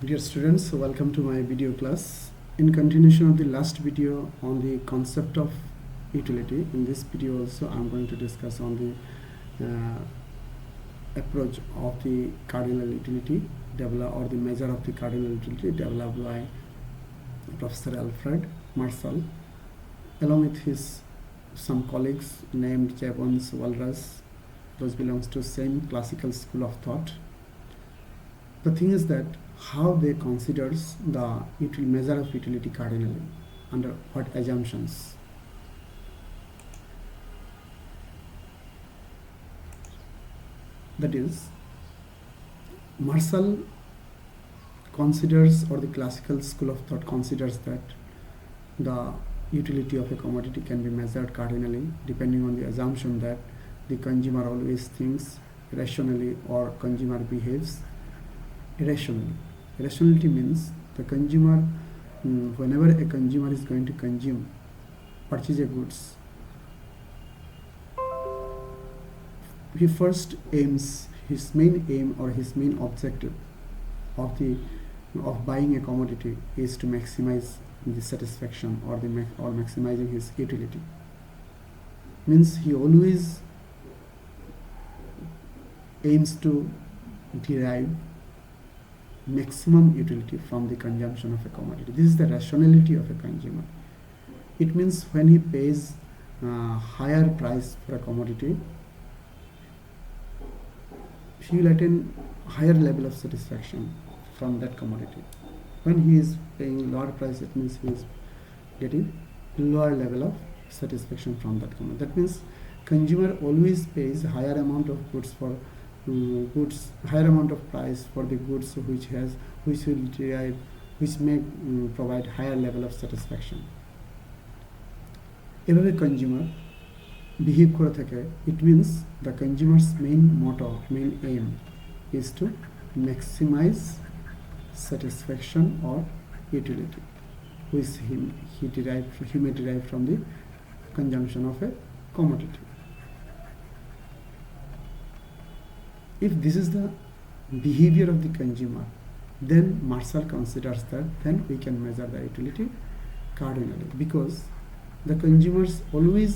Dear students, welcome to my video class. In continuation of the last video on the concept of utility, in this video also I'm going to discuss on the approach of the cardinal utility developed, or the measure of the cardinal utility developed by Professor Alfred Marshall along with his some colleagues named Jevons, Walras. Those belongs to same classical school of thought. The thing is that how they considers the measure of utility cardinally, under what assumptions. That is, Marshall considers, or the classical school of thought considers, that the utility of a commodity can be measured cardinally depending on the assumption that the consumer always thinks rationally or consumer behaves irrationally. Irrationality means the consumer, whenever a consumer is going to purchase a goods, he first aims, his main aim or his main objective of buying a commodity is to maximize the satisfaction or maximizing his utility. Means he always aims to derive maximum utility from the consumption of a commodity. This is the rationality of a consumer. It means when he pays higher price for a commodity, he will attain higher level of satisfaction from that commodity. When he is paying lower price, it means he is getting lower level of satisfaction from that commodity. That means consumer always pays higher amount of goods for higher amount of price for the goods which may provide higher level of satisfaction. এভাবে consumer behave করে থাকে, it means the consumer's main motto, main aim is to maximize satisfaction or utility which he may derive from the consumption of a commodity. If this is the behavior of the consumer, then Marshall considers that then we can measure the utility cardinally, because the consumers always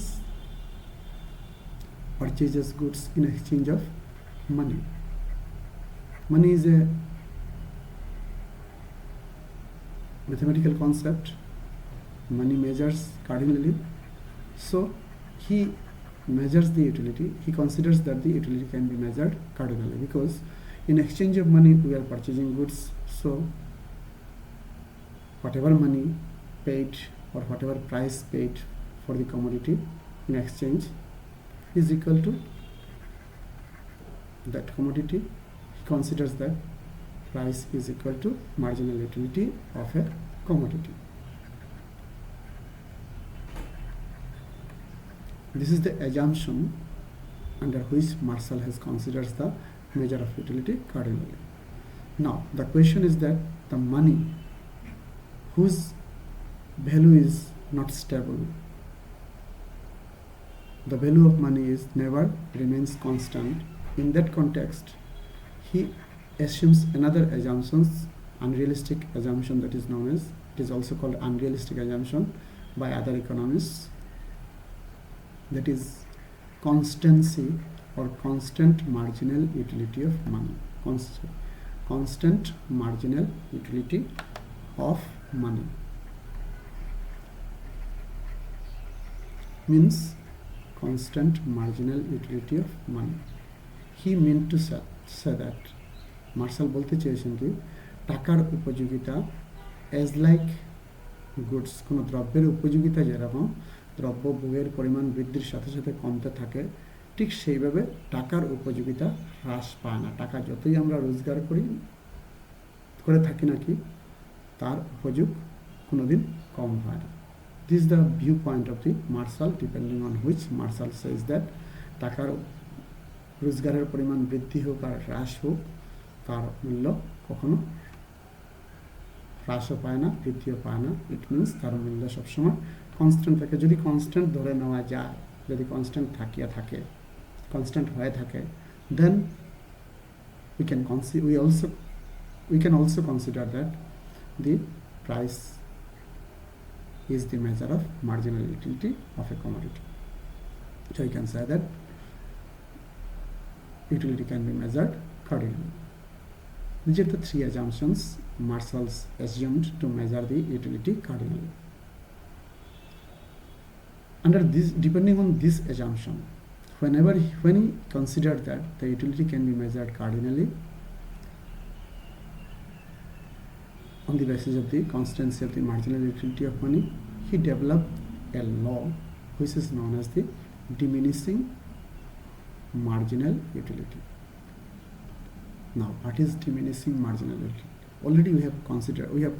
purchases goods in exchange of money. Money is a mathematical concept. Money measures cardinally, so he measures the utility. He considers that the utility can be measured cardinally, because in exchange of money we are purchasing goods, so whatever money paid or whatever price paid for the commodity in exchange is equal to that commodity. He considers that price is equal to marginal utility of a commodity. This is the assumption under which Marshall has considers the measure of utility cardinally. Now the question is that the money whose value is not stable, the value of money is never remains constant. In that context, he assumes another assumptions, unrealistic assumption, that is known as, it is also called unrealistic assumption by other economists, that is constancy or constant marginal utility of money. Constant marginal utility of money means constant marginal utility of money. He meant to say that Marshall বলতে চেয়েছেন কি, টাকার উপযোগিতা as like goods, কোনো দ্রব্যের উপযোগিতা যেরকম দ্রব্য ভোগের পরিমাণ বৃদ্ধির সাথে সাথে কমতে থাকে, ঠিক সেইভাবে টাকার উপযোগিতা হ্রাস পায় না। টাকা যতই আমরা রোজগার করে থাকি নাকি, তার উপযোগ কোনোদিন কম হয় না। This is the viewpoint of the Marshall, depending on which Marshall says that টাকার রোজগারের পরিমাণ বৃদ্ধি হোক আর হ্রাস হোক, তার মূল্য কখনো হ্রাসও পায় না, বৃদ্ধিও পায় না। ইট মিনস তার মূল্য সবসময় কনস্ট্যান্ট থাকে। যদি কনস্ট্যান্ট ধরে নেওয়া যায়, যদি কনস্ট্যান্ট কনস্ট্যান্ট হয়ে থাকে, then we also we can also consider that the price is the measure of marginal utility of a commodity. So you can say that utility can be measured cardinally. These are the three assumptions Marshall assumed to measure the utility cardinally. Under this, depending on this assumption, when he considered that the utility can be measured cardinally on the basis of the constancy of the marginal utility of money, he developed a law which is known as the diminishing marginal utility. Now, what is diminishing marginal utility? Already we have considered, we have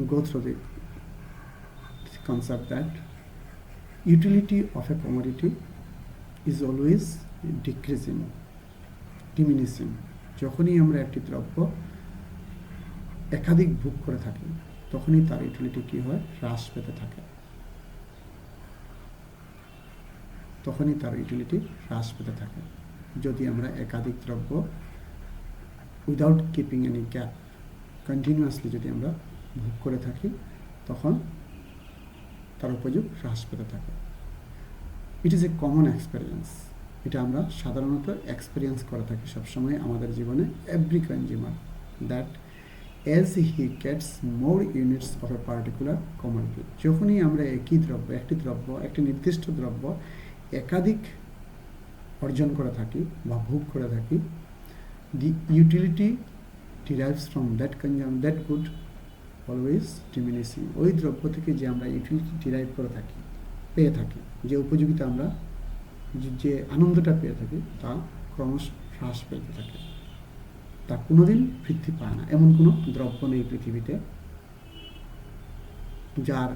go through the concept that utility of a commodity is always decreasing, diminishing. যখনই আমরা একটি দ্রব্য একাধিক ভোগ করে থাকি তখনই তার ইউটিলিটি কি হয়, হ্রাস পেতে থাকে। তখনই তার ইউটিলিটি হ্রাস পেতে থাকে যদি আমরা একাধিক দ্রব্য without keeping any gap continuously যদি আমরা ভোগ করে থাকি তখন তার উপযোগ হ্রাস পেতে থাকে। It is a common experience, এটা আমরা সাধারণত এক্সপেরিয়েন্স করে থাকি সবসময় আমাদের জীবনে। Every consumer that as he gets more units of a particular commodity, যখনই আমরা একটি দ্রব্য একটি নির্দিষ্ট দ্রব্য একাধিক অর্জন করে থাকি বা ভোগ করে থাকি, the utility derives from that good always diminishing. ওই দ্রব্য থেকে যে আমরা ইউটিলিটি ডিরাইভ করে থাকি, পেয়ে থাকি, যে উপযোগিতা আমরা যে আনন্দটা পেয়ে থাকি তা ক্রমশ হ্রাস পেতে থাকে, তা কোনোদিন বৃদ্ধি পায় না। এমন কোনো দ্রব্য নেই পৃথিবীতে যার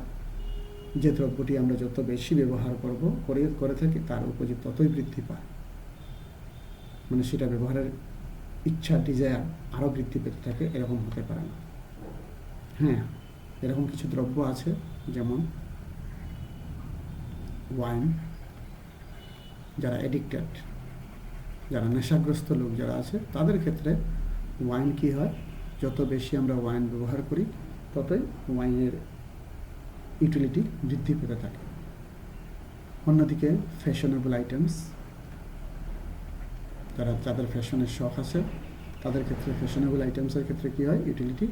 যে দ্রব্যটি আমরা যত বেশি ব্যবহার করে থাকি তার উপযোগ ততই বৃদ্ধি পায়, মানে সেটা ব্যবহারের ইচ্ছা, ডিজায়ার আরও বৃদ্ধি পেতে থাকে, এরকম হতে পারে না। হ্যাঁ, এরকম কিছু দ্রব্য আছে, যেমন ওয়াইন। যারা এডিক্টেড, যারা নেশাগ্রস্ত লোক যারা আছে তাদের ক্ষেত্রে ওয়াইন কি হয়, যত বেশি আমরা ওয়াইন ব্যবহার করি ততই ওয়াইনের ইউটিলিটি বৃদ্ধি পেতে থাকে। অন্যদিকে ফ্যাশনেবল আইটেমস, যাদের ফ্যাশনের শখ আছে তাদের ক্ষেত্রে ফ্যাশনেবল আইটেমসের ক্ষেত্রে কি হয়, ইউটিলিটি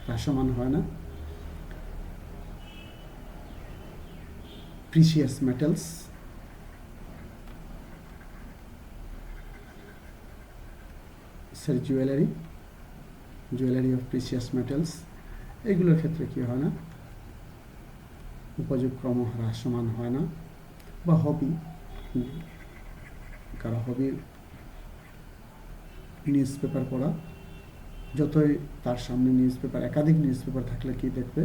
হ্রাসমান হয় না। Precious metals, jewellery of precious metals, এগুলোর ক্ষেত্রে কি হয় না, উপযোগ ক্রম হ্রাসমান হয় না। বা হবি, কারো হবি নিউজ পেপার পড়া, যতই তার সামনে একাধিক নিউজ পেপার থাকলে কি দেখবে,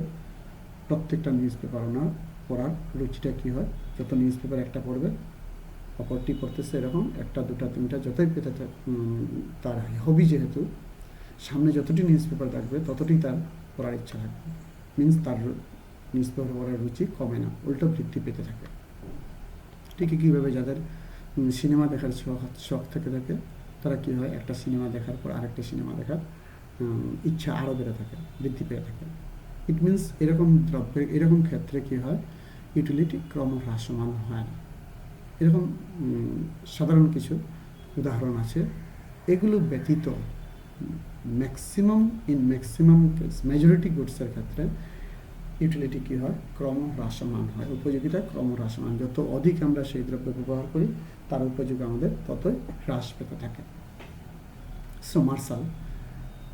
প্রত্যেকটা নিউজ পেপার ওনার পড়ার রুচিটা কি হয়, যত নিউজ পেপার একটা পড়বে অপরটি পড়তেছে, এরকম একটা দুটা তিনটা যতই পেতে তার হবি, যেহেতু সামনে যতটি নিউজ পেপার থাকবে ততটি তার পড়ার ইচ্ছা থাকবে, মিনস তার নিউজ পেপার পড়ার রুচি কমে না, উল্টো বৃদ্ধি পেতে থাকে। ঠিক কীভাবে যাদের সিনেমা দেখার শখ থেকে থাকে তারা কি হয়, একটা সিনেমা দেখার পর আরেকটা সিনেমা দেখার ইচ্ছা আরও বেড়ে থাকে, বৃদ্ধি পেয়ে থাকে। ইট মিনস এরকম ক্ষেত্রে কি হয়, ইউটিলিটি ক্রম হ্রাসমান হয় না। এরকম সাধারণ কিছু উদাহরণ আছে। এগুলো ব্যতীত ম্যাক্সিমাম কেস, মেজরিটি গুডসের ক্ষেত্রে ইউটিলিটি কী হয়, ক্রম হ্রাসমান হয়, উপযোগিতা ক্রম হ্রাসমান। যত অধিক আমরা সেই দ্রব্য ব্যবহার করি তার উপযোগ আমাদের ততই হ্রাস পেতে থাকে। সো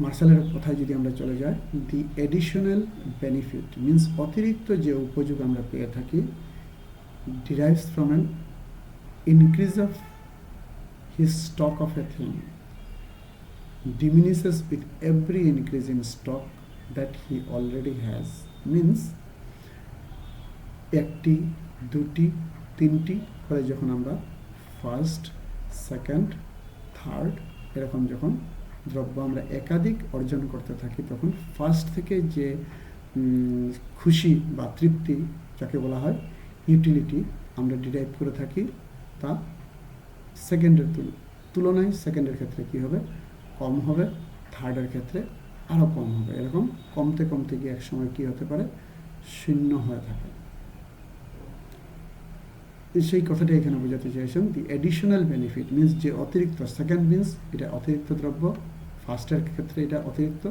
মার্শালের কথায় যদি আমরা চলে যাই, দি এডিশনাল বেনিফিট মিনস অতিরিক্ত যে উপযোগ আমরা পেয়ে থাকি derives from an increase of his stock of a thing, diminishes with every increase in stock that he already has. Means একটি, দুটি, তিনটি করে যখন আমরা ফার্স্ট, সেকেন্ড, থার্ড এরকম যখন দ্রব্য আমরা একাধিক অর্জন করতে থাকি তখন ফার্স্ট থেকে যে খুশি বা তৃপ্তি যাকে বলা হয় ইউটিলিটি আমরা ডিরাইভ করে থাকি তা সেকেন্ডের তুলনায় সেকেন্ডের ক্ষেত্রে কী হবে, কম হবে, থার্ডের ক্ষেত্রে আরও কম হবে, এরকম কমতে কমতে গিয়ে এক সময় কী হতে পারে, শূন্য হয়ে থাকে। সেই কথাটা এখানে বোঝাতে চাইছেন। দি অ্যাডিশনাল বেনিফিট মিন্স যে অতিরিক্ত, সেকেন্ড মিন্স এটা অতিরিক্ত দ্রব্য, ফার্স্টের ক্ষেত্রে এটা অতিরিক্ত।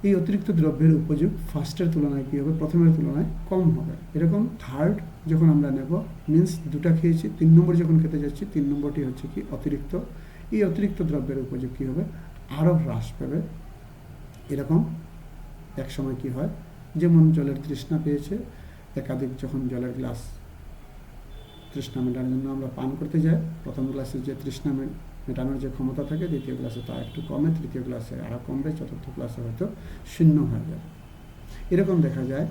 এই অতিরিক্ত দ্রব্যের উপযোগ ফার্স্টের তুলনায় কী হবে, প্রথমের তুলনায় কম হবে। এরকম থার্ড যখন আমরা নেব মিন্স দুটা খেয়েছি, 3 নম্বর যখন খেতে যাচ্ছি, 3 নম্বরটি হচ্ছে কি অতিরিক্ত। এই অতিরিক্ত দ্রব্যের উপযোগ কী হবে, আরও হ্রাস পাবে। এরকম এক সময় কি হয়, যেমন জলের তৃষ্ণা পেয়েছে, একাধিক যখন জলের গ্লাস তৃষ্ণা মেটানোর জন্য আমরা পান করতে যাই, প্রথম গ্লাসে যে তৃষ্ণা মেটানোর যে ক্ষমতা থাকে, দ্বিতীয় গ্লাসে তা একটু কমে, তৃতীয় গ্লাসে আরও কমবে, চতুর্থ গ্লাসে হয়তো শূন্য হয়ে যাবে। এরকম দেখা যায়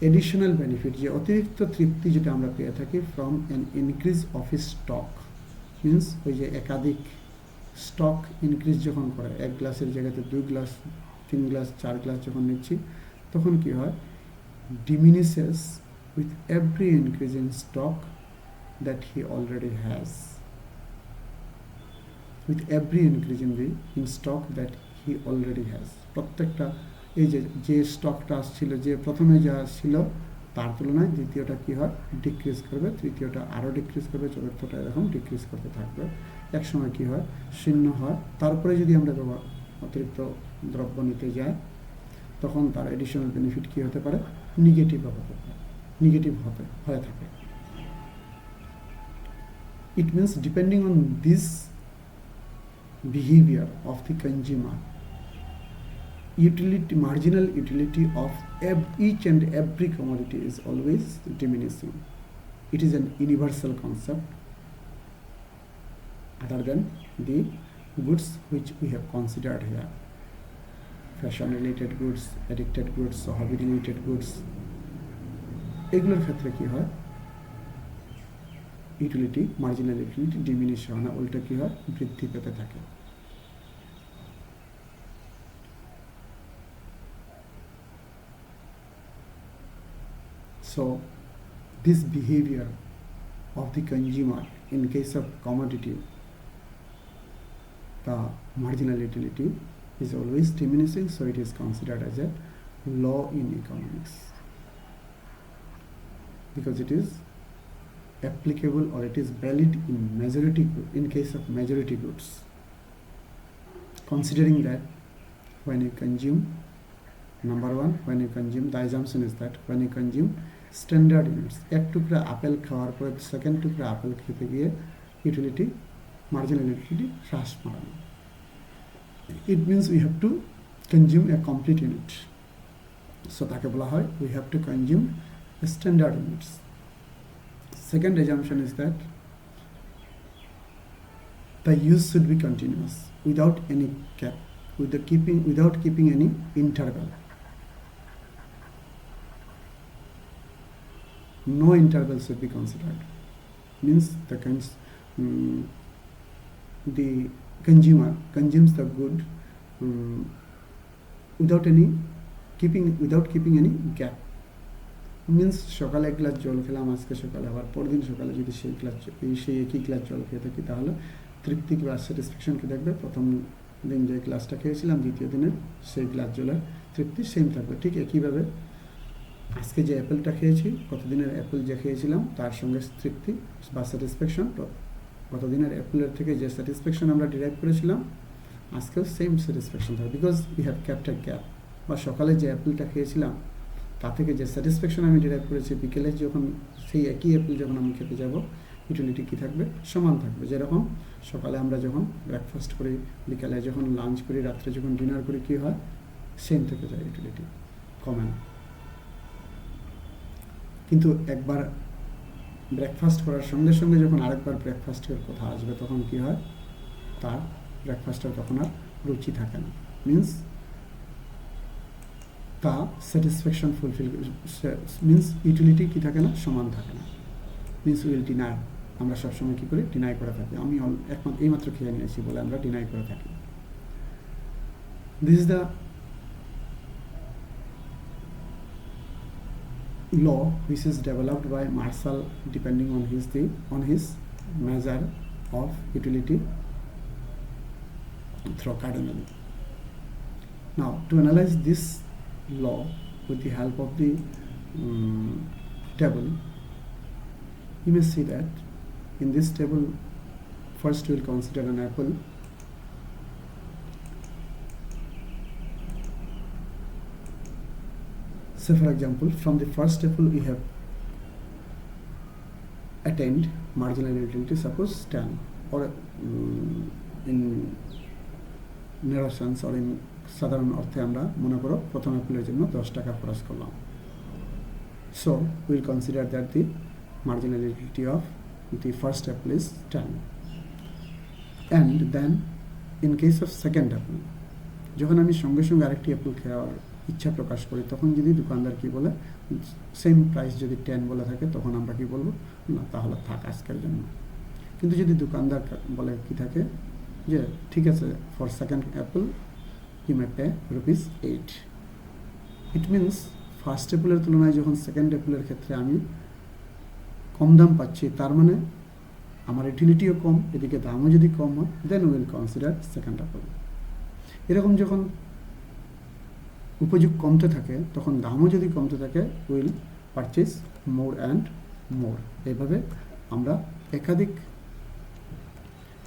এডিশনাল বেনিফিট, যে অতিরিক্ত তৃপ্তি যেটা আমরা পেয়ে থাকি from an increase of stock means ওই যে একাধিক স্টক ইনক্রিজ যখন করে, 1 গ্লাসের জায়গাতে 2 গ্লাস, 3 গ্লাস, 4 গ্লাস যখন নিচ্ছি, তখন কি হয়, diminishes with every increase in stock that he already has, with every increase in stock that he already has. প্রত্যেকটা এই যে স্টকটা আসছিল, যে প্রথমে যা ছিল তার তুলনায় দ্বিতীয়টা কি হয়, ডিক্রিজ করবে, তৃতীয়টা আরও ডিক্রিজ করবে, চতুর্থটা এরকম ডিক্রিজ করতে থাকবে। এক সময় কি হয়, শূন্য হয়। তারপরে যদি আমরা অতিরিক্ত দ্রব্য নিতে যাই, তখন তার এডিশনাল বেনিফিট কী হতে পারে, নেগেটিভ হয়ে থাকে। It means depending on this behavior of the consumer, marginal utility of each and every commodity is always diminishing. It is an universal concept other than the goods which we have considered here. Fashion related goods, addicted goods, hobby related goods, এগুলোর ক্ষেত্রে কি হয়, utility, marginal utility diminish হয় না, উল্টো কি হয়, বৃদ্ধি পেতে থাকে। So this behavior of the consumer in case of commodity, the marginal utility is always diminishing, so it is considered as a law in economics because it is applicable or it is valid in case of majority goods, considering that when you consume, number one, when you consume, the assumption is that when you consume standard units, এক টুকরা apple খাওয়ার পরে second টুকরা apple খেতে গিয়ে utility, marginal utility হ্রাস পাবে। It means we have to consume a complete unit, so তাকে বলা হয় we have to consume standard units. Second assumption is that the use should be continuous without any cap, without keeping any interval. No interval should be considered. Means the consumer consumes the good without keeping any gap. Means সকালে 1 glass জল খেলাম আজকে সকালে, আবার পরদিন সকালে যদি সেই একই গ্লাস জল খেয়ে থাকি, তাহলে তৃপ্তি বা স্যাটিসফ্যাকশনকে দেখবে প্রথম দিন যে গ্লাসটা খেয়েছিলাম, দ্বিতীয় দিনের সেই গ্লাস জলের তৃপ্তি সেম থাকবে। ঠিক একইভাবে আজকে যে অ্যাপেলটা খেয়েছি, গতদিনের অ্যাপেল যে খেয়েছিলাম তার সঙ্গে তৃপ্তি বা স্যাটিসফ্যাকশন, গতদিনের অ্যাপেলের থেকে যে স্যাটিসফ্যাকশন আমরা ডিরাইভ করেছিলাম, আজকেও সেম স্যাটিসফ্যাকশন থাকে, because we have ক্যাপ্ট A gap. বা সকালে যে অ্যাপেলটা খেয়েছিলাম তা থেকে যে স্যাটিসফ্যাকশন আমি ডিরাইভ করেছি, বিকেলে যখন সেই একই অ্যাপেল যখন আমি খেতে যাব, ইউটিলিটি কী থাকবে, সমান থাকবে। যেরকম সকালে আমরা যখন ব্রেকফাস্ট করি, বিকেলে যখন লাঞ্চ করি, রাত্রে যখন ডিনার করি, কী হয়, সেম থেকে যায়, ইউটিলিটি কমে না। কিন্তু একবার ব্রেকফাস্ট করার সঙ্গে সঙ্গে যখন আরেকবার ব্রেকফাস্টের কথা আসবে, তখন কী হয়, তার ব্রেকফাস্টের তখন আর রুচি থাকে না। মিন্স তা স্যাটিসফ্যাকশন মিন্স ইউটিলিটি কী থাকে না, সমান থাকে না। মিন্স উইল ডিনাই, আমরা সবসময় কী করি, ডিনাই করে থাকি। আমি এইমাত্র খেয়ে নিয়েছি বলে আমরা ডিনাই করে থাকি। This is the law which is developed by Marshall depending on his measure of utility through cardinal. Now, to analyze this law with the help of the table, you may see that in this table, first we will consider an apple. So for example, from the first apple we have attained marginal utility, suppose 10, or in narrow sense or in সাধারণ অর্থে আমরা মনে করো প্রথম অ্যাপেলের জন্য 10 টাকা খরচ করলাম. So we will consider that the marginal utility of the first apple is 10. And then in case of second apple, যখন আমি সঙ্গে সঙ্গে আরেকটি অ্যাপেল খাওয়ার ইচ্ছা প্রকাশ করি, তখন যদি দোকানদার কি বলে সেম প্রাইস যদি 10 বলে থাকে, তখন আমরা কি বলবো, না তাহলে থাক আজকের জন্য. কিন্তু যদি দোকানদার বলে কি থাকে যে ঠিক আছে, for second appeal you may pay ₹8. It means first অ্যাপেলের তুলনায় যখন সেকেন্ড অ্যাপেলের ক্ষেত্রে আমি কম দাম পাচ্ছি, তার মানে আমার ইউটিলিটিও কম, এদিকে দামও যদি কম হয়, then will consider second apple. এরকম যখন উপযোগ কমতে থাকে, তখন দামও যদি কমতে থাকে, will purchase more and more. এইভাবে আমরা একাধিক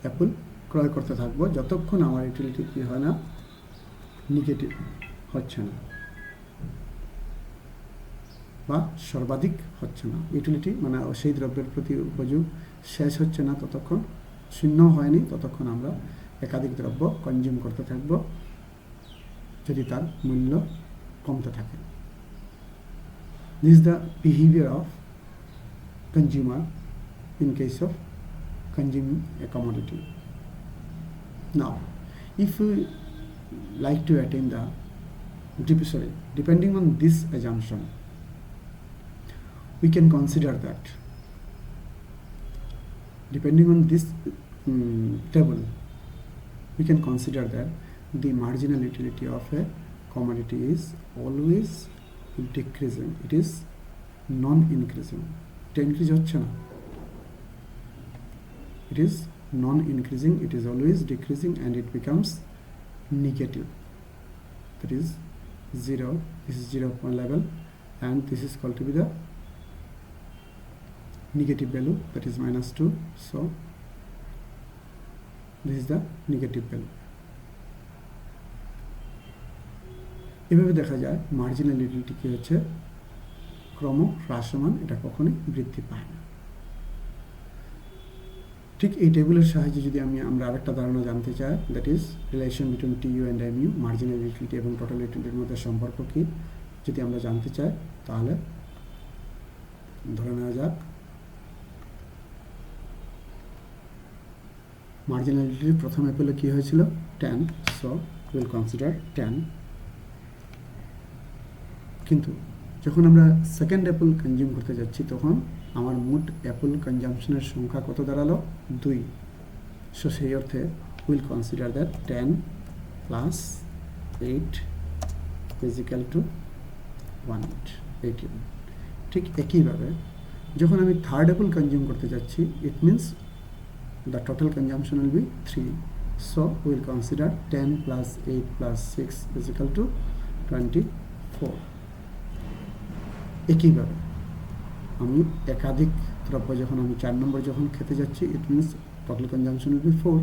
অ্যাপেল ক্রয় করতে থাকবো যতক্ষণ আমার ইউটিলিটি কী হয় না, নেগেটিভ হচ্ছে না বা সর্বাধিক হচ্ছে না. ইউটিলিটি মানে সেই দ্রব্যের প্রতি উপযোগ শেষ হচ্ছে না, ততক্ষণ শূন্য হয়নি, ততক্ষণ আমরা একাধিক দ্রব্য কনজিউম করতে থাকবো যদি তার মূল্য কমতে থাকে. This is the behaviour of consumer in case of consuming A commodity. Now if we like to attain the depending on this assumption, we can consider that depending on this table, we can consider that the marginal utility of a commodity is always decreasing. It is non-increasing. It increase হচ্ছে না. It is non-increasing. It is always decreasing, and it becomes negative. That is 0. This is 0 point level, and this is called to be the negative value, that is -2. So this is the negative value. এভাবে দেখা যায় marginal utility কি হচ্ছে, ক্রম হ্রাসমান, এটা কখনোই বৃদ্ধি পায় না. ঠিক এই টেবিলের সাহায্যে যদি আমরা আরেকটা ধারণা জানতে চাই, that is relation between TU and mu, marginal utility এবং টোটাল ইউটিলিটির মধ্যে সম্পর্ক কী, যদি আমরা জানতে চাই, তাহলে ধরে নেওয়া যাক মার্জিনাল ইউটিলিটি প্রথম অ্যাপেলে কী হয়েছিল, 10. So will consider 10. কিন্তু যখন আমরা সেকেন্ড অ্যাপেল কনজিউম করতে যাচ্ছি, তখন আমার মোট অ্যাপেল কনজামশনের সংখ্যা কত দাঁড়ালো, 2. সো সেই অর্থে will consider that 10 + 8 is equal to 118. ঠিক একইভাবে যখন আমি থার্ড অ্যাপেল কনজিউম করতে যাচ্ছি, it means the total consumption will be 3. So will consider 10 + 8 + 6 is equal to 24. একইভাবে আমি একাধিক দ্রব্য যখন আমি 4 নম্বর যখন খেতে যাচ্ছি, it means total consumption will be 4.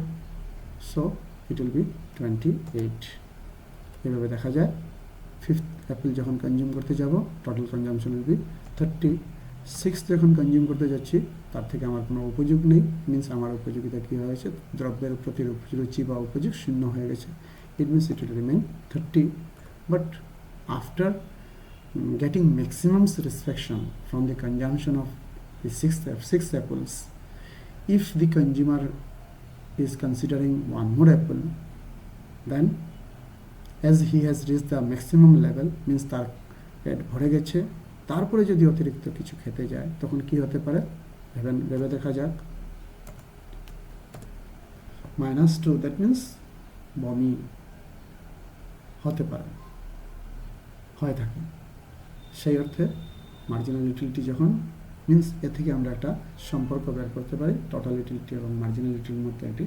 So it will be 28. এভাবে দেখা যায় ফিফথ অ্যাপেল যখন কনজিউম করতে যাব, total consumption will be 30. Sixth যখন কনজিউম করতে যাচ্ছি, তার থেকে আমার কোনো উপযোগ নেই, মিনস আমার উপযোগিতা কী হয়েছে, দ্রব্যের প্রতি রুচি বা উপযোগ শূন্য হয়ে গেছে. It means it will remain 30. But after getting maximum satisfaction from the consumption of the six apples, if the consumer is considering one more apple, then as he has reached the maximum level, means তার পেট ভরে গেছে, তারপরে যদি অতিরিক্ত কিছু খেতে যায়, তখন কি হতে পারে ভেবে দেখা যাক. -2, দ্যাট মিনস বমি হতে পারে, হয়ে থাকে. সেই অর্থে মার্জিনাল ইউটিলিটি যখন মিনস এ থেকে আমরা একটা সম্পর্ক বের করতে পারি, টোটাল ইউটিলিটি এবং মার্জিনাল ইউটিলিটির মধ্যে একটি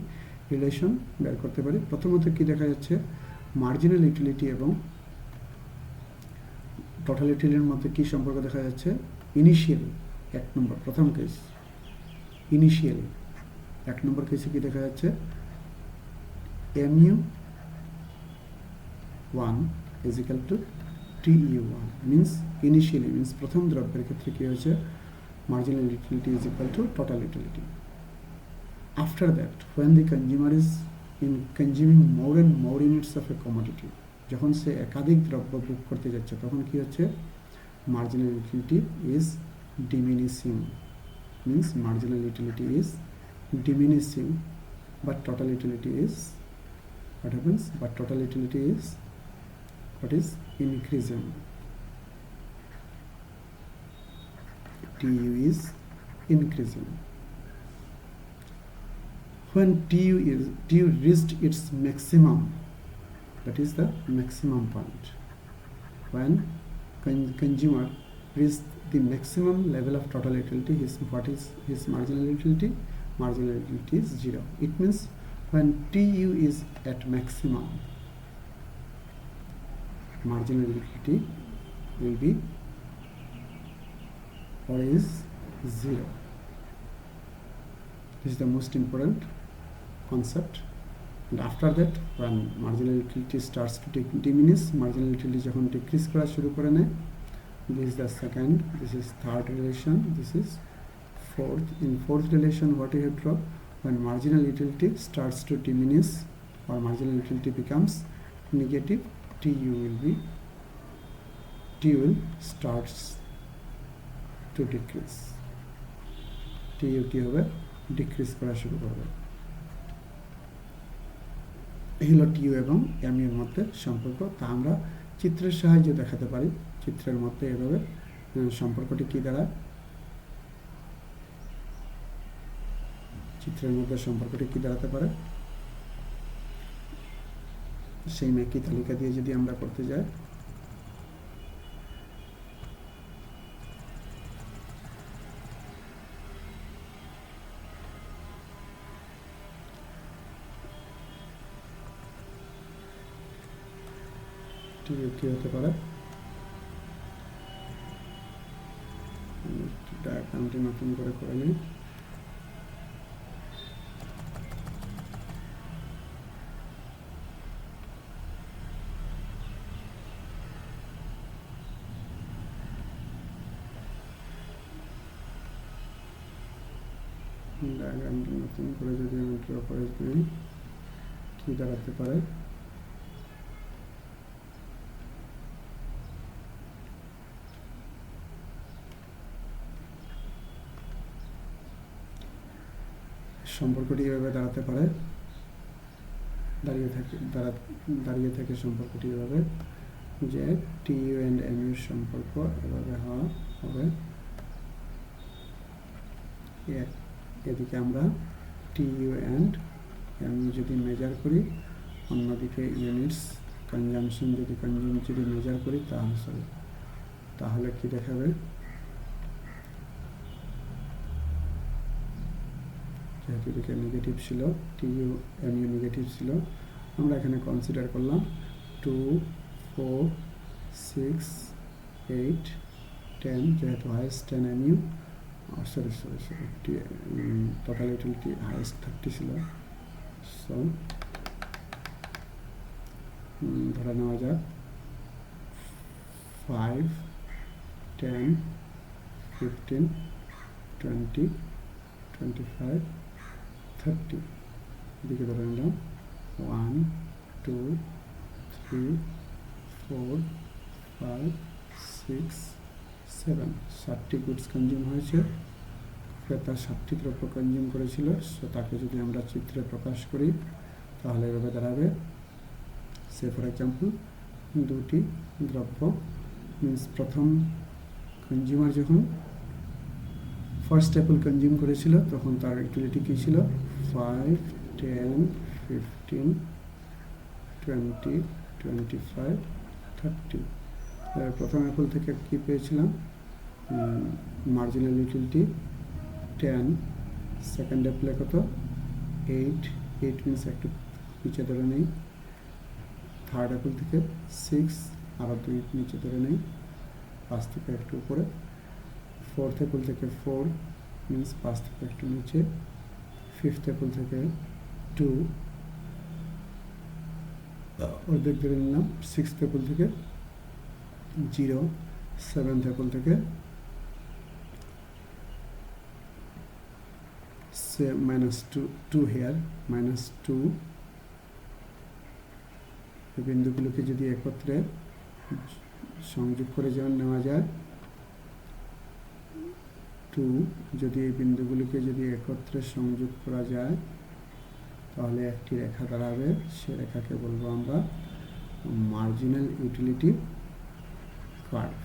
রিলেশন বের করতে পারি. প্রথমত কি দেখা যাচ্ছে, মার্জিনাল ইউটিলিটি এবং টোটাল ইউটিলিটির মধ্যে কী সম্পর্ক দেখা যাচ্ছে? ইনিশিয়ালি, এক নম্বর প্রথম কেস, ইনিশিয়ালি এক নম্বর কেসে কী দেখা যাচ্ছে? MU 1 is equal to TU 1 means initially means প্রথম দ্রব্যের ক্ষেত্রে কী হয়েছে? marginal utility is equal to total utility. After that, when the consumer is in consuming more and more units of a commodity, যখন সে একাধিক দ্রব্য বুক করতে যাচ্ছে তখন কি হচ্ছে? marginal utility is diminishing means marginal utility is diminishing, but total utility is what happens? But total utility is what is increasing. TU is increasing. When TU reached its maximum, that is the maximum point. When consumer reached the maximum level of total utility, what is his marginal utility? Marginal utility is 0. It means when TU is at maximum, marginal utility will be or is 0. This is the most important concept. And after that, when marginal utility starts to diminish, marginal utility যখন decrease করা শুরু করে নেয়, this is the second, this is third relation, this is fourth. In fourth relation, what you have drawn? When marginal utility starts to diminish or marginal utility becomes negative, TU will starts to decrease. TU কি হবে? Decrease করা শুরু করবে। এই হলো TU এবং mu এর মধ্যে সম্পর্ক। তা আমরা চিত্রের সাহায্যে দেখাতে পারি। চিত্রের মধ্যে এভাবে সম্পর্কটি কি দাঁড়ায়? চিত্রের মধ্যে সম্পর্কটি কি দাঁড়াতে পারে? সেই একই তালিকা দিয়ে যদি আমরা করতে যাই, কি হতে পারে? ডায়াগ্রামটি নতুন করে নিই। ডায়াগ্রামটি নতুন করে যদি আমি ড্র করে দিই, কি দাঁড়াতে পারে? সম্পর্কটি এভাবে দাঁড়াতে পারে, দাঁড়িয়ে থাকে সম্পর্কটি এভাবে যে টিইউ অ্যান্ড এমইউ সম্পর্ক এভাবে হবে। এদিকে আমরা টিইউ অ্যান্ড এমইউ যদি মেজার করি, অন্যদিকে ইউনিটস কনজামশন যদি মেজার করি তাহলে কি দেখাবে? যেহেতু এদিকে নেগেটিভ ছিল, টিইউ এমইউ নেগেটিভ ছিল, আমরা এখানে কনসিডার করলাম 2, 4, 6, 8, 10, যেহেতু highest 10 mu, sorry total utility highest 30 ছিল। সো ধরে নেওয়া যাক 5, 10, 15, 20, 25, 30 এদিকে ধরে নিলাম 1, 2, 3, 4, 5, 6, 7 7টি গুডস কনজিউম হয়েছে। ক্রেতা 7টি দ্রব্য কনজিউম করেছিল। সো তাকে যদি আমরা চিত্রে প্রকাশ করি তাহলে এভাবে দাঁড়াবে। সে ফর এক্সাম্পল 2টি দ্রব্য মিনস প্রথম কনজিউমার যখন ফার্স্ট অ্যাপল কনজিউম করেছিল তখন তার ইউটিলিটি কী ছিল? 5, 10, 15, 20, 25, 30। প্রথম অ্যাপল থেকে কি পেয়েছিলাম? Marginal utility 10। সেকেন্ড অ্যাপলে কত? 8 মিনস একটু নিচে ধরে নেই। থার্ড অ্যাপেল থেকে 6, আরও 2 নিচে ধরে নেই, 5 থেকে একটু উপরে। ফোর্থ অ্যাপেল থেকে 4 মিনস 5 থেকে একটু নিচে। ফিফথ অ্যাপেল থেকে 2 অর্ধেক ধরে নিলাম। সিক্সথ অ্যাপেল থেকে 0, সেভেন্থ অ্যাপেল থেকে -2 হেয়ার, -2। এই বিন্দুগুলোকে যদি একত্রে সংযোগ করে যেমন নেওয়া যায়, 2 যদি এই বিন্দুগুলিকে যদি একত্রে সংযোগ করা যায় তাহলে একটি রেখা দাঁড়াবে, সে রেখাকে বলবো আমরা marginal utility curve,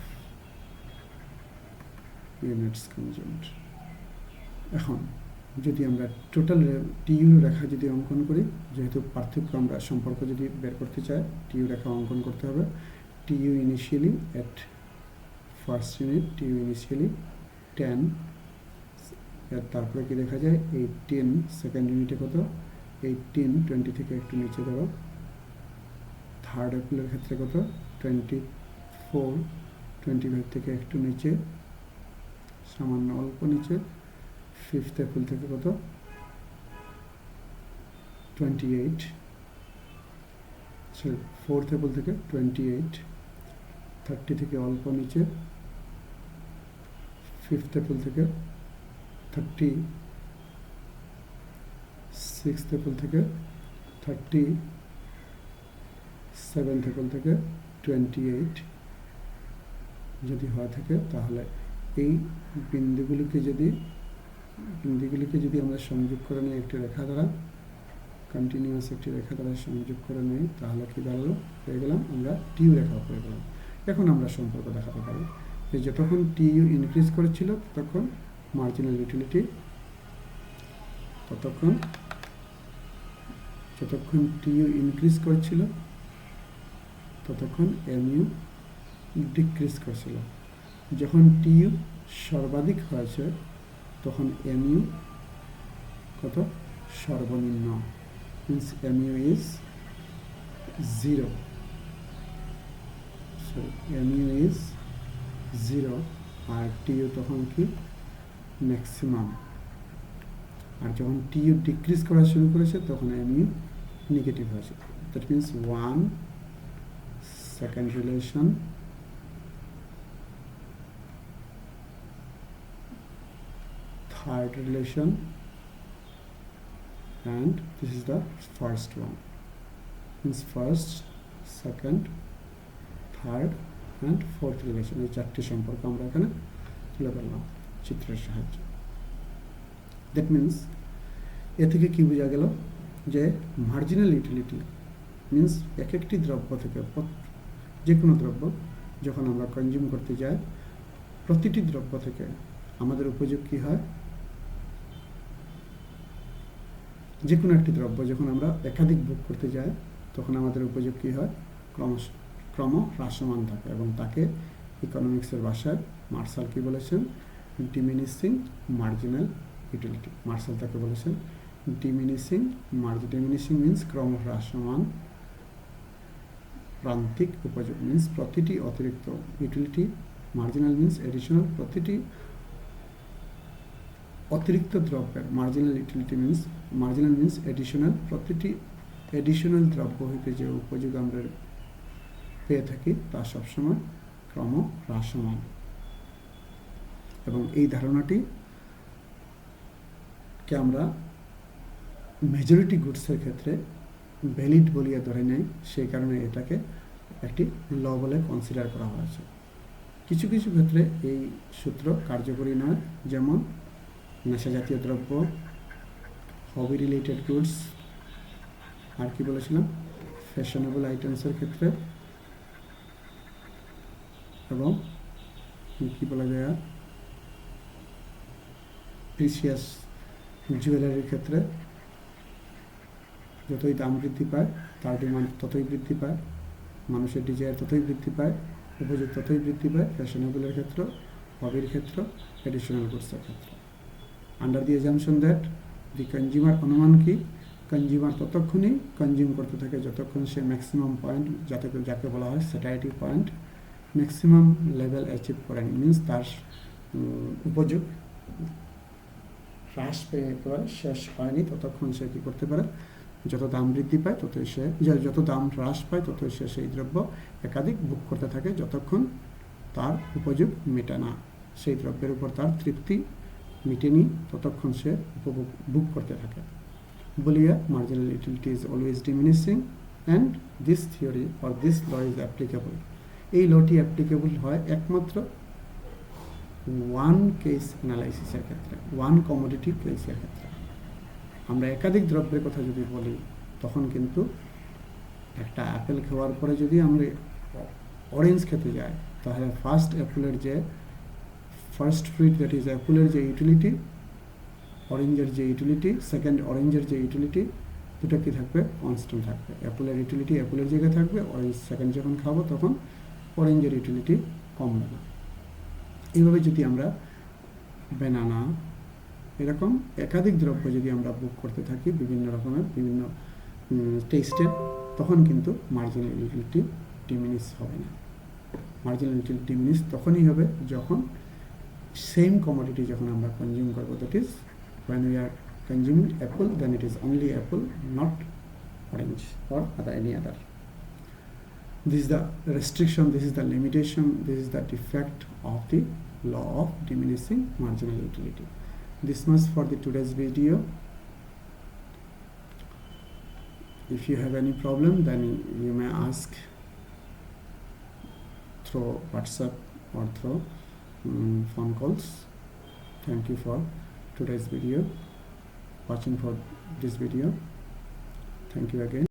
units conjugate. এখন যদি আমরা টোটাল টিইউ রেখা যদি অঙ্কন করি, যেহেতু পার্থক্য আমরা সম্পর্ক যদি বের করতে চাই, টিইউ রেখা অঙ্কন করতে হবে। TU initially at first unit, TU initially 10, তারপরে কি দেখা যায় 18, সেকেন্ড ইউনিটে কত 18, 20 থেকে একটু নিচে ধরো। থার্ড অ্যাপেলের ক্ষেত্রে কত 24, 25 থেকে একটু নিচে, সামান্য অল্প নিচে। ফিফথ অ্যাপেল থেকে কত 28, ফোর্থ অ্যাপেল থেকে 28, 30 থেকে অল্প নিচে। ফিফথ অ্যাপেল থেকে 30, সিক্সথ অ্যাপেল থেকে 30, সেভেন্থ অ্যাপেল থেকে 28 যদি হয়ে থাকে, তাহলে এই বিন্দুগুলিকে যদি আমরা সংযোগ করে নিই একটি রেখা দ্বারা, কন্টিনিউয়াস একটি রেখা দ্বারা সংযোগ করে নিই, তাহলে কি দাঁড়ালো, পেয়ে গেলাম আমরা টিইউ রেখা পেয়ে গেলাম। এখন আমরা সম্পর্ক দেখাতে পারি যে যতক্ষণ টিইউ ইনক্রিজ করেছিল ততক্ষণ মার্জিনাল ইউটিলিটি, যতক্ষণ টিইউ ইনক্রিজ করছিল ততক্ষণ এমইউ ডিক্রিজ করছিল। যখন টিইউ সর্বাধিক হয়েছে তখন এমইউ কত সর্বনিম্ন, means MU is 0, so MU is 0, আর টিইউ তখন কি ম্যাক্সিমাম। আর যখন টিইউ ডিক্রিজ করা শুরু করেছে তখন এমইউ নেগেটিভ হয়েছে। That means 1, second relation, third relation, and this is the first one, means first, second, third and fourth relation। এই চারটি সম্পর্ক আমরা এখানে তুলে ধরলাম চিত্রের সাহায্যে। দ্যাট মিন্স এ থেকে কি বোঝা গেল যে মার্জিনাল ইউটিলিটি মিন্স এক একটি দ্রব্য থেকে, যে কোনো দ্রব্য যখন আমরা কনজিউম করতে যাই, প্রতিটি দ্রব্য থেকে আমাদের উপযোগ কী হয়, যে কোনো একটি দ্রব্য যখন আমরা একাধিক ভোগ করতে যাই তখন আমাদের উপযোগ কী হয়, ক্রম হ্রাসমান থাকে, এবং তাকে ইকোনমিক্সের ভাষায় মার্শাল কি বলেছেন, ডিমিনিশিং মার্জিনাল ইউটিলিটি। মার্শাল তাকে বলেছেন ডিমিনিশিং মিন্স ক্রম হ্রাসমান প্রান্তিক উপযোগ, মিন্স প্রতিটি অতিরিক্ত ইউটিলিটি, মার্জিনাল মিন্স এডিশনাল, প্রতিটি অতিরিক্ত দ্রব্যের, মার্জিনাল মিন্স এডিশনাল, প্রতিটি এডিশনাল দ্রব্য হইতে যে উপযোগ আমরা পেয়ে থাকি তা সবসময় ক্রম হ্রাসমান। এবং এই ধারণাটি কে আমরা মেজরিটি গুডসের ক্ষেত্রে ভ্যালিড বলিয়া ধরে নেই, সেই কারণে এটাকে একটি ল বলে কনসিডার করা হয়েছে। কিছু কিছু ক্ষেত্রে এই সূত্র কার্যকরী নয়, যেমন নেশা জাতীয় দ্রব্য, হবি রিলেটেড গুডস, আর কি বলেছিলাম ফ্যাশনেবল আইটেমসের ক্ষেত্রে, এবং কি বলা যায় প্রিসিয়াস জুয়েলারির ক্ষেত্রে। যতই দাম বৃদ্ধি পায় তার ডিমান্ড ততই বৃদ্ধি পায়, মানুষের ডিজায়ার ততই বৃদ্ধি পায়, উপযোগ ততই বৃদ্ধি পায়, ফ্যাশনেবলের ক্ষেত্র, হবির ক্ষেত্র, এডিশনাল গুডসের ক্ষেত্র। Under the assumption that the consumer, অনুমান কি কনজিউমার ততক্ষণই কনজিউম করতে থাকে যতক্ষণ সে ম্যাক্সিমাম পয়েন্ট যাকে বলা হয় satiety point maximum level achieve করেন, মিনস তার উপযোগ হ্রাস পেয়ে একেবারে শেষ হয়নি ততক্ষণ সে কী করতে পারে, যত দাম বৃদ্ধি পায় ততই সে যত দাম হ্রাস পায় ততই সে সেই দ্রব্য একাধিক বুক করতে থাকে যতক্ষণ তার উপযোগ মেটে না, সেই দ্রব্যের উপর তার তৃপ্তি মিটেনি ততক্ষণ সে উপভোগ বুক করতে থাকে। বলিয়া marginal utility is always diminishing and this theory or this law is applicable. এই লটি অ্যাপ্লিকেবল হয় একমাত্র ওয়ান কেস অ্যানালাইসিসের ক্ষেত্রে, ওয়ান কমোডিটি কেসের ক্ষেত্রে। আমরা একাধিক দ্রব্যের কথা যদি বলি তখন কিন্তু একটা অ্যাপেল খাওয়ার পরে যদি আমরা অরেঞ্জ খেতে যাই তাহলে ফার্স্ট ফ্রুট দ্যাট ইজ অ্যাপেলের যে ইউটিলিটি, অরেঞ্জের যে ইউটিলিটি, সেকেন্ড অরেঞ্জের যে ইউটিলিটি, দুটো কী থাকবে, কনস্ট্যান্ট থাকবে। অ্যাপেলের ইউটিলিটি অ্যাপেলের জায়গায় থাকবে, অরেঞ্জ সেকেন্ড যখন খাবো তখন অরেঞ্জের ইউটিলিটি কমবে না। এইভাবে যদি আমরা ব্যানানা এরকম একাধিক দ্রব্য যদি আমরা বুক করতে থাকি বিভিন্ন রকমের বিভিন্ন টেস্টের, তখন কিন্তু মার্জিনাল ইউটিলিটি ডিমিনিশ হবে না। মার্জিনাল ইউটিলিটি ডিমিনিশ তখনই হবে যখন সেম কমোডিটি যখন আমরা কনজিউম করবো, that is when we are consuming apple, then it is only apple, not orange or any other. This is the restriction, this is the limitation, this is the defect of the law of diminishing marginal utility. This much for the today's video. If you have any problem, then you may ask through WhatsApp or through phone calls. Thank you for today's video, watching for this video. Thank you again.